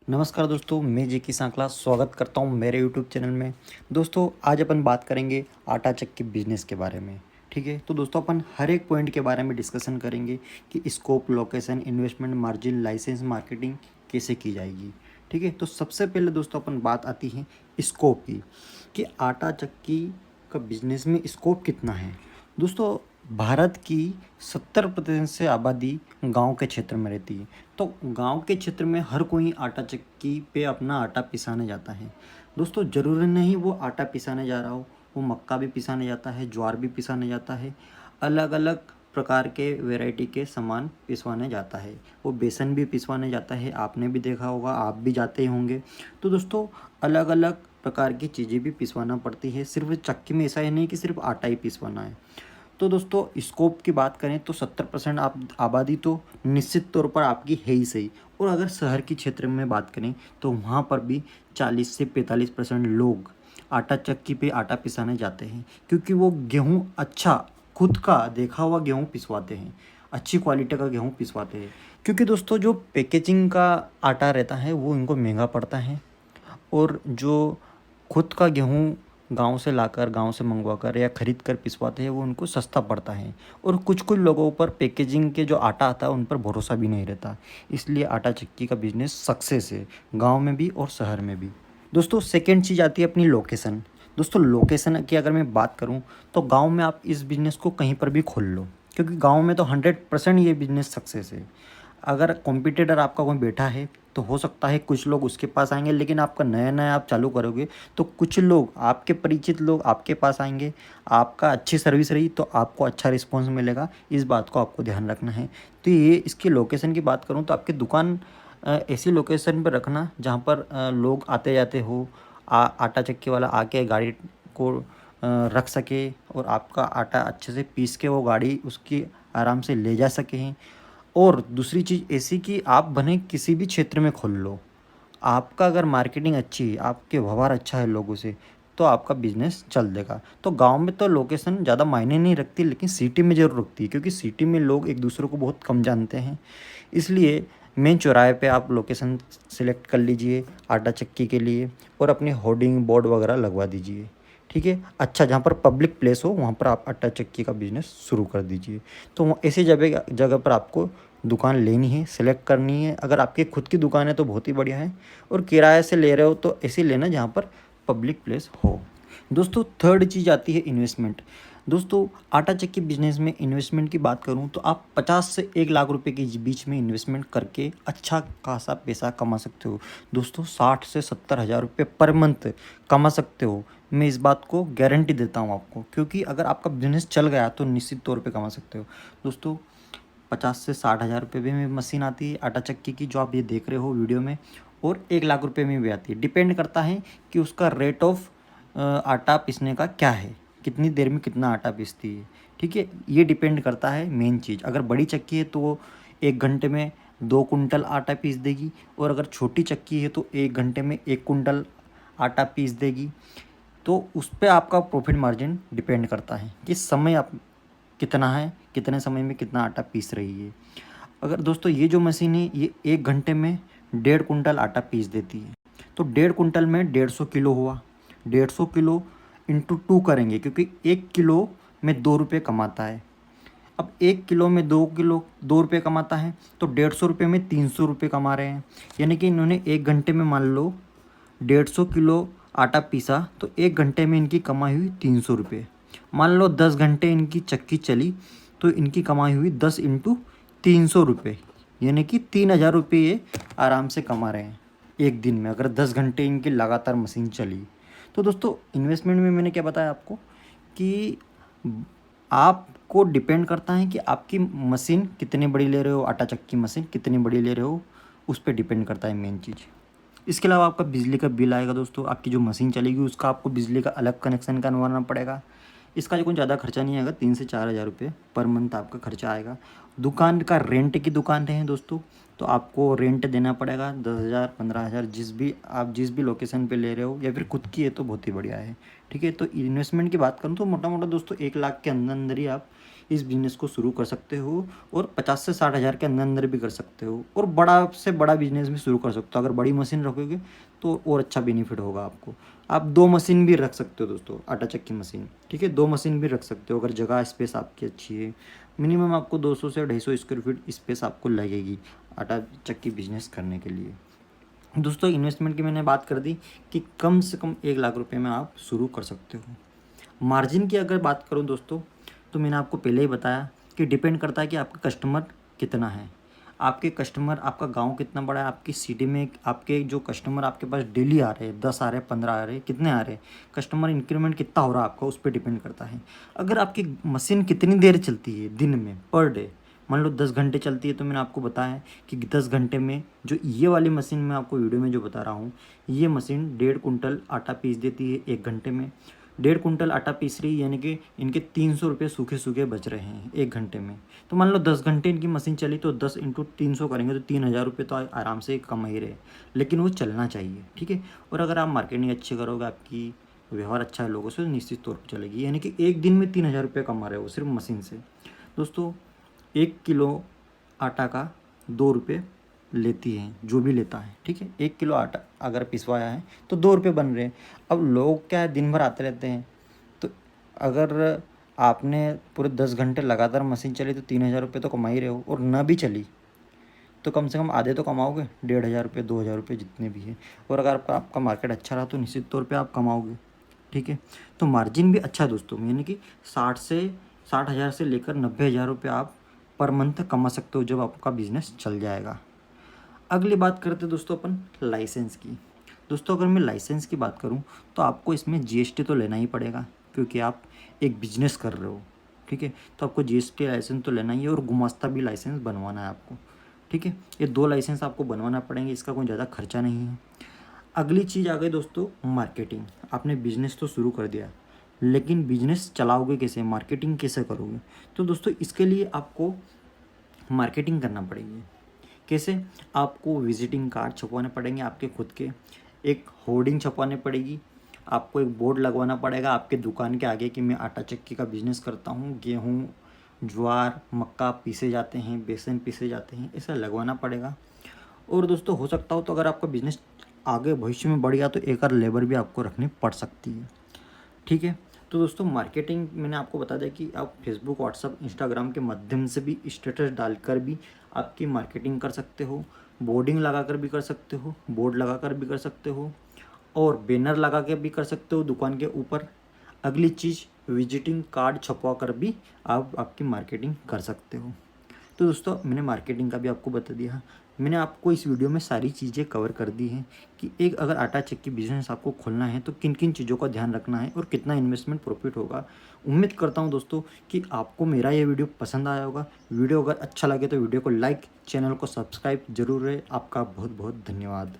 नमस्कार दोस्तों, मैं जेकी सांकला स्वागत करता हूं मेरे यूट्यूब चैनल में। दोस्तों आज अपन बात करेंगे आटा चक्की बिजनेस के बारे में। ठीक है, तो दोस्तों अपन हर एक पॉइंट के बारे में डिस्कशन करेंगे कि scope, location, investment, margin, licence, marketing कैसे की जाएगी। ठीक है, तो सबसे पहले दोस्तों अपन बात आती है स्कोप की कि आटा चक्की का बिजनेस में स्कोप कितना है। दोस्तों भारत की 70% से आबादी गांव के क्षेत्र में रहती है। तो गांव के क्षेत्र में हर कोई आटा चक्की पे अपना आटा पिसाने जाता है। दोस्तों ज़रूरी नहीं वो आटा पिसाने जा रहा हो, वो मक्का भी पिसाने जाता है, ज्वार भी पिसाने जाता है, अलग अलग प्रकार के वैरायटी के सामान पिसवाने जाता है, वो बेसन भी पिसवाने जाता है। आपने भी देखा होगा, आप भी जाते ही होंगे। तो दोस्तों अलग अलग प्रकार की चीज़ें भी पिसवाना पड़ती है। सिर्फ चक्की में ऐसा ही नहीं कि सिर्फ आटा ही पिसवाना है। तो दोस्तों स्कोप की बात करें तो 70% आप आबादी तो निश्चित तौर पर आपकी है ही सही। और अगर शहर की क्षेत्र में बात करें तो वहाँ पर भी 40 से 45% लोग आटा चक्की पे आटा पिसाने जाते हैं, क्योंकि वो गेहूँ अच्छा खुद का देखा हुआ गेहूँ पिसवाते हैं, अच्छी क्वालिटी का गेहूँ पिसवाते हैं। क्योंकि दोस्तों जो पैकेजिंग का आटा रहता है वो इनको महंगा पड़ता है, और जो खुद का गेहूँ गाँव से लाकर, गाँव से मंगवा कर या ख़रीद कर पिसवाते हैं वो उनको सस्ता पड़ता है। और कुछ कुछ लोगों पर पैकेजिंग के जो आटा आता है उन पर भरोसा भी नहीं रहता। इसलिए आटा चक्की का बिज़नेस सक्सेस है, गाँव में भी और शहर में भी। दोस्तों सेकंड चीज़ आती है अपनी लोकेशन। दोस्तों लोकेशन की अगर मैं बात करूँ तो गाँव में आप इस बिज़नेस को कहीं पर भी खोल लो, क्योंकि गाँव में तो 100% ये बिज़नेस सक्सेस है। अगर कॉम्पिटिटर आपका कोई बैठा है तो हो सकता है कुछ लोग उसके पास आएंगे, लेकिन आपका नया नया आप चालू करोगे तो कुछ लोग आपके परिचित लोग आपके पास आएंगे। आपका अच्छी सर्विस रही तो आपको अच्छा रिस्पॉन्स मिलेगा, इस बात को आपको ध्यान रखना है। तो ये इसकी लोकेशन की बात करूँ तो आपकी दुकान ऐसी लोकेशन पर रखना जहाँ पर लोग आते जाते हो, आटा चक्की वाला आके गाड़ी को रख सके और आपका आटा अच्छे से पीस के वो गाड़ी उसकी आराम से ले जा सके। और दूसरी चीज़ ऐसी कि आप भले किसी भी क्षेत्र में खोल लो, आपका अगर मार्केटिंग अच्छी है, आपके व्यवहार अच्छा है लोगों से, तो आपका बिज़नेस चल देगा। तो गांव में तो लोकेशन ज़्यादा मायने नहीं रखती, लेकिन सिटी में ज़रूर रखती है, क्योंकि सिटी में लोग एक दूसरे को बहुत कम जानते हैं। इसलिए मेन चौराहे पे आप लोकेशन सेलेक्ट कर लीजिए आटा चक्की के लिए, और अपने होर्डिंग बोर्ड वगैरह लगवा दीजिए। ठीक है, अच्छा जहाँ पर पब्लिक प्लेस हो वहाँ पर आप आटा चक्की का बिज़नेस शुरू कर दीजिए। तो ऐसी जगह जगह पर आपको दुकान लेनी है, सेलेक्ट करनी है। अगर आपकी खुद की दुकान है तो बहुत ही बढ़िया है, और किराए से ले रहे हो तो ऐसे लेना जहाँ पर पब्लिक प्लेस हो। दोस्तों थर्ड चीज़ आती है इन्वेस्टमेंट। दोस्तों आटा चक्की बिजनेस में इन्वेस्टमेंट की बात करूं तो आप 50 से 1 लाख रुपए के बीच में इन्वेस्टमेंट करके अच्छा खासा पैसा कमा सकते हो। दोस्तों 60 से 70 हज़ार रुपये पर मंथ कमा सकते हो। मैं इस बात को गारंटी देता हूं आपको, क्योंकि अगर आपका बिजनेस चल गया तो निश्चित तौर पे कमा सकते हो। दोस्तों 50 से 60 हज़ार रुपये में मशीन आती है आटा चक्की की, जो आप ये देख रहे हो वीडियो में, और 1 लाख रुपये में भी आती है। डिपेंड करता है कि उसका रेट ऑफ आटा पीसने का क्या है, कितनी देर में कितना आटा पीसती है। ठीक है, ये डिपेंड करता है मेन चीज़। अगर बड़ी चक्की है तो वो 1 घंटे में 2 कुंटल आटा पीस देगी, और अगर छोटी चक्की है तो 1 घंटे में 1 कुंटल आटा पीस देगी। तो उस पर आपका प्रॉफिट मार्जिन डिपेंड करता है कि समय आप कितना है, कितने समय में कितना आटा पीस रही है। अगर दोस्तों ये जो मशीन है ये 1 घंटे में 1.5 कुंटल आटा पीस देती है, तो 1.5 कुंटल में 150 किलो हुआ। 150 किलो इंटू 2 करेंगे, क्योंकि 1 किलो में 2 रुपये कमाता है। अब 1 किलो में 2 किलो 2 रुपये कमाता है, तो 150 रुपये में 300 रुपये कमा रहे हैं। यानी कि इन्होंने 1 घंटे में मान लो 150 किलो आटा पीसा, तो 1 घंटे में इनकी कमाई हुई 300 रुपये। मान लो 10 घंटे इनकी चक्की चली तो इनकी कमाई हुई 10 × 300 रुपये, यानी कि 3 हज़ार रुपये ये आराम से कमा रहे हैं एक दिन में, अगर 10 घंटे इनकी लगातार मशीन चली। तो दोस्तों इन्वेस्टमेंट में मैंने क्या बताया आपको कि आपको डिपेंड करता है कि आपकी मशीन कितनी बड़ी ले रहे हो, आटा चक्की मशीन कितनी बड़ी ले रहे हो, उस पर डिपेंड करता है मेन चीज़। इसके अलावा आपका बिजली का बिल आएगा। दोस्तों आपकी जो मशीन चलेगी उसका आपको बिजली का अलग कनेक्शन करवाना पड़ेगा। इसका जो कोई ज़्यादा खर्चा नहीं आएगा, 3 से 4 हज़ार रुपये पर मंथ आपका खर्चा आएगा। दुकान का रेंट की दुकान है दोस्तों, तो आपको रेंट देना पड़ेगा 10 हज़ार 15 हज़ार, जिस भी लोकेशन पे ले रहे हो, या फिर खुद की है तो बहुत ही बढ़िया है। ठीक है, तो इन्वेस्टमेंट की बात करूँ तो मोटा मोटा दोस्तों 1 लाख के अंदर अंदर ही आप इस बिज़नेस को शुरू कर सकते हो और 50 से 60 हज़ार के अंदर अंदर भी कर सकते हो और बड़ा से बड़ा बिज़नेस भी शुरू कर सकते हो। अगर बड़ी मशीन रखोगे तो और अच्छा बेनिफिट होगा आपको। आप 2 मशीन भी रख सकते हो दोस्तों, आटा चक्की मशीन, ठीक है? 2 मशीन भी रख सकते हो अगर जगह स्पेस आपकी अच्छी है। मिनिमम आपको 200 से 250 स्क्वायर फीट स्पेस आपको लगेगी आटा चक्की बिज़नेस करने के लिए। दोस्तों इन्वेस्टमेंट की मैंने बात कर दी कि कम से कम 1 लाख रुपए में आप शुरू कर सकते हो। मार्जिन की अगर बात करूं दोस्तों, तो मैंने आपको पहले ही बताया कि डिपेंड करता है कि आपका कस्टमर कितना है। आपके कस्टमर, आपका गांव कितना बड़ा है, आपकी सिटी में आपके जो कस्टमर आपके पास डेली आ रहे हैं, 10 आ रहे हैं, 15 आ रहे हैं, कितने आ रहे हैं, कस्टमर इंक्रीमेंट कितना हो रहा है आपका, उस पर डिपेंड करता है। अगर आपकी मशीन कितनी देर चलती है दिन में पर डे, मान लो 10 घंटे चलती है, तो मैंने आपको बताया कि 10 घंटे में जो ये वाली मशीन मैं आपको वीडियो में जो बता रहा हूँ, ये मशीन 1.5 कुंटल आटा पीस देती है 1 घंटे में। 1.5 कुंटल आटा पीस रही, यानी कि इनके 300 रुपये सूखे सूखे बच रहे हैं 1 घंटे में। तो मान लो 10 घंटे इनकी मशीन चली, तो 10 इंटू 300 करेंगे तो 3000 रुपये तो आराम से कमा ही रहे, लेकिन वो चलना चाहिए, ठीक है? और अगर आप मार्केटिंग अच्छी करोगे, आपकी व्यवहार अच्छा है लोगों से, तो निश्चित तौर पर चलेगी। यानी कि एक दिन में 3000 रुपये कमा रहे हो सिर्फ मशीन से। दोस्तों 1 किलो आटा का 2 रुपये लेती है, जो भी लेता है, ठीक है? 1 किलो आटा अगर पिसवाया है तो 2 रुपये बन रहे हैं। अब लोग क्या है, दिन भर आते रहते हैं, तो अगर आपने पूरे 10 घंटे लगातार मशीन चली तो 3000 रुपये तो कमा ही रहे हो, और ना भी चली तो कम से कम आधे तो कमाओगे, 1500 रुपये, 2000 रुपये जितने भी है। और अगर आपका मार्केट अच्छा रहा तो निश्चित तौर पे आप कमाओगे, ठीक है? तो मार्जिन भी अच्छा है दोस्तों, यानी कि 60 हज़ार से लेकर 90 हज़ार रुपये आप पर मंथ कमा सकते हो जब आपका बिजनेस चल जाएगा। अगली बात करते हैं दोस्तों अपन लाइसेंस की। दोस्तों अगर मैं लाइसेंस की बात करूं तो आपको इसमें जीएसटी तो लेना ही पड़ेगा, क्योंकि आप एक बिजनेस कर रहे हो, ठीक है? तो आपको जीएसटी लाइसेंस तो लेना ही है, और गुमास्ता भी लाइसेंस बनवाना है आपको, ठीक है? ये 2 लाइसेंस आपको बनवाना पड़ेंगे, इसका कोई ज़्यादा खर्चा नहीं है। अगली चीज़ आ गई दोस्तों मार्केटिंग। आपने बिजनेस तो शुरू कर दिया, लेकिन बिजनेस चलाओगे कैसे, मार्केटिंग कैसे करोगे? तो दोस्तों इसके लिए आपको मार्केटिंग करना पड़ेगी। कैसे? आपको विजिटिंग कार्ड छपवाने पड़ेंगे आपके खुद के, एक होर्डिंग छपवानी पड़ेगी, आपको एक बोर्ड लगवाना पड़ेगा आपके दुकान के आगे कि मैं आटा चक्की का बिज़नेस करता हूँ, गेहूँ, ज्वार, मक्का पीसे जाते हैं, बेसन पीसे जाते हैं, ऐसा लगवाना पड़ेगा। और दोस्तों हो सकता हो तो अगर आपका बिज़नेस आगे भविष्य में बढ़ गया तो एक आध लेबर भी आपको रखनी पड़ सकती है, ठीक है? तो दोस्तों मार्केटिंग मैंने आपको बता दिया कि आप फेसबुक, व्हाट्सअप, इंस्टाग्राम के माध्यम से भी स्टेटस डालकर भी आपकी मार्केटिंग कर सकते हो, बोर्डिंग लगाकर भी कर सकते हो, बोर्ड लगाकर भी कर सकते हो, और बैनर लगा के भी कर सकते हो दुकान के ऊपर। अगली चीज़, विजिटिंग कार्ड छपवा कर भी आप आपकी मार्केटिंग कर सकते हो। तो दोस्तों मैंने मार्केटिंग का भी आपको बता दिया। मैंने आपको इस वीडियो में सारी चीज़ें कवर कर दी हैं कि एक अगर आटा चक्की बिजनेस आपको खोलना है तो किन किन चीज़ों का ध्यान रखना है और कितना इन्वेस्टमेंट प्रॉफिट होगा। उम्मीद करता हूं दोस्तों कि आपको मेरा ये वीडियो पसंद आया होगा। वीडियो अगर अच्छा लगे तो वीडियो को लाइक, चैनल को सब्सक्राइब जरूर है। आपका बहुत बहुत धन्यवाद।